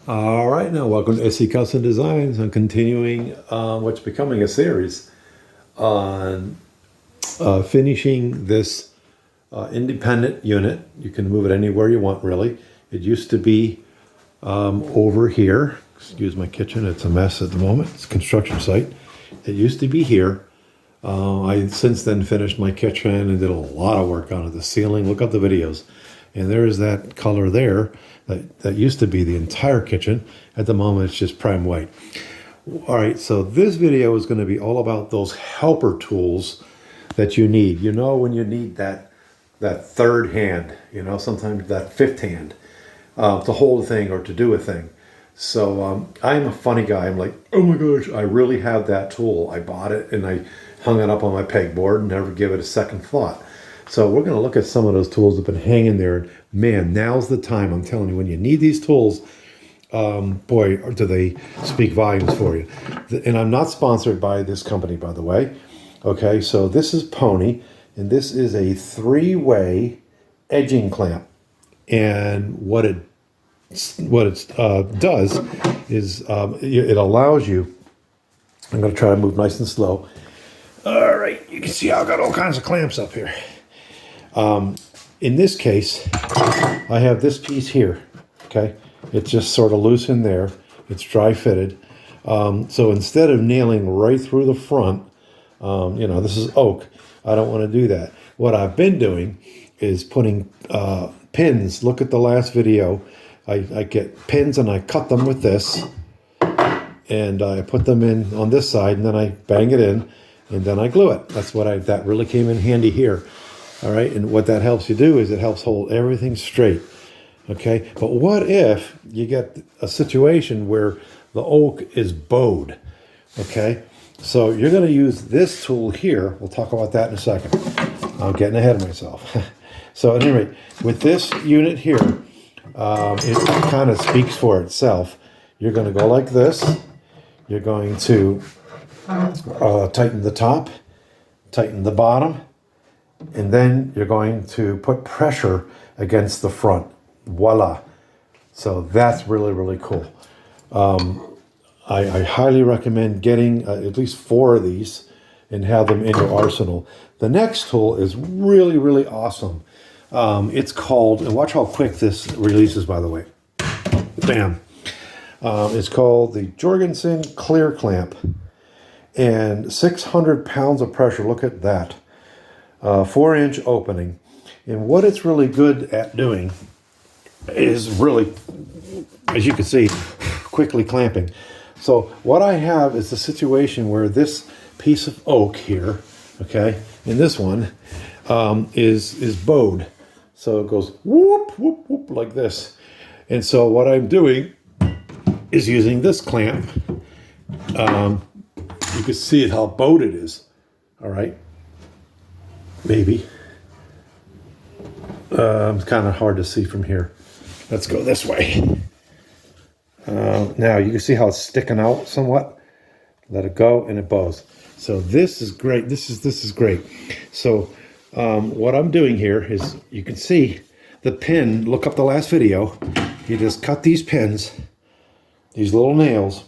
All right, now welcome to SC Custom Designs. I'm continuing what's becoming a series on finishing this independent unit. You can move it anywhere you want, really. It used to be over here. Excuse my kitchen, it's a mess at the moment. It's a construction site. It used to be here. I since then finished my kitchen and did a lot of work on it. The ceiling, look up the videos. And there's that color there that used to be the entire kitchen. At the moment, it's just prime white. All right, so this video is going to be all about those helper tools that you need. You know, when you need that third hand, you know, sometimes that fifth hand to hold a thing or to do a thing. So I'm a funny guy. I'm like, oh my gosh, I really have that tool. I bought it and I hung it up on my pegboard and never give it a second thought. So we're going to look at some of those tools that have been hanging there. Man, now's the time. I'm telling you, when you need these tools, boy, do they speak volumes for you. And I'm not sponsored by this company, by the way. Okay, so this is Pony, and this is a three-way edging clamp. And what it does is it allows you. I'm going to try to move nice and slow. All right, you can see I've got all kinds of clamps up here. In this case, I have this piece here, okay? It's just sort of loose in there. It's dry fitted. So instead of nailing right through the front, you know, this is oak. I don't want to do that. What I've been doing is putting pins. Look at the last video. I get pins and I cut them with this. And I put them in on this side and then I bang it in and then I glue it. That really came in handy here. All right, and what that helps you do is it helps hold everything straight, okay? But what if you get a situation where the oak is bowed, okay? So you're going to use this tool here. We'll talk about that in a second. I'm getting ahead of myself. So at any rate, with this unit here, it kind of speaks for itself. You're going to go like this. You're going to tighten the top, tighten the bottom, and then you're going to put pressure against the front. Voila. So that's really, really cool. I highly recommend getting at least 4 of these and have them in your arsenal. The next tool is really, really awesome. It's called, and watch how quick this releases, by the way. Bam. It's called the Jorgensen Clear Clamp. And 600 pounds of pressure. Look at that. 4-inch opening. And what it's really good at doing is really, as you can see, quickly clamping. So what I have is a situation where this piece of oak here, okay, and this one is bowed. So it goes whoop, whoop, whoop like this. And so what I'm doing is using this clamp. You can see how bowed it is, all right? Maybe. It's kind of hard to see from here. Let's go this way. Now you can see how it's sticking out somewhat. Let it go and it bows. So this is great. This is great. So what I'm doing here is you can see the pin. Look up the last video. You just cut these pins, these little nails,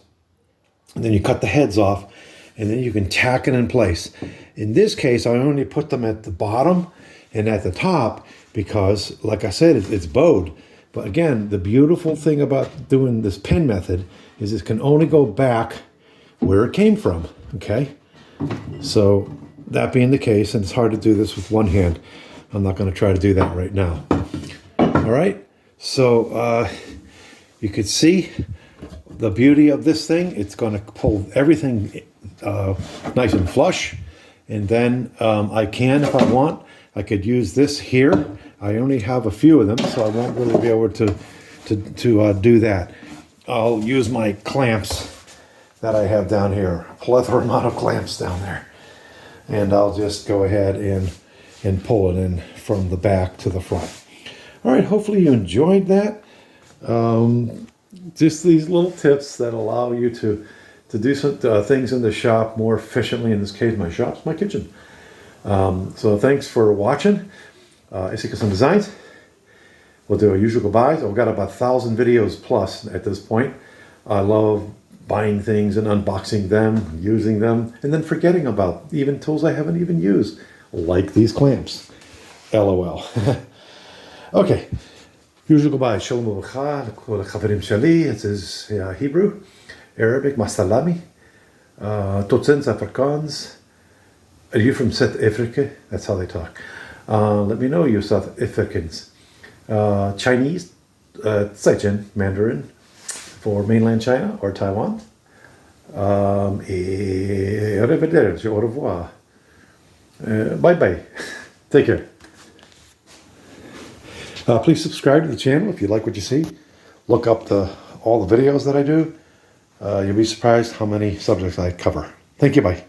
and then you cut the heads off, and then you can tack it in place. In this case, I only put them at the bottom and at the top because, like I said, it's bowed. But again, the beautiful thing about doing this pin method is it can only go back where it came from, okay? So that being the case, and it's hard to do this with one hand, I'm not going to try to do that right now. All right, so you could see the beauty of this thing. It's going to pull everything nice and flush. And then I can, if I want, I could use this here. I only have a few of them, so I won't really be able to do that. I'll use my clamps that I have down here, a plethora amount of clamps down there. And I'll just go ahead and pull it in from the back to the front. All right, hopefully you enjoyed that. Just these little tips that allow you to do some things in the shop more efficiently. In this case, my shop's my kitchen. So thanks for watching. SC Custom Designs. We'll do a usual goodbyes. I've got about 1,000 videos plus at this point. I love buying things and unboxing them, using them, and then forgetting about even tools I haven't even used, like these clamps. LOL. Okay. Usual goodbye. Shalom uvracha, l'kol ha'chaverim shali. It is Hebrew, Arabic, Masalami. Totzins, Afrikaans. Are you from South Africa? That's how they talk. Let me know, you South Africans. Chinese, Zaijian, Mandarin for mainland China or Taiwan. Arrivederci, au revoir. Bye-bye. Take care. Please subscribe to the channel if you like what you see. Look up all the videos that I do. You'll be surprised how many subjects I cover. Thank you. Bye.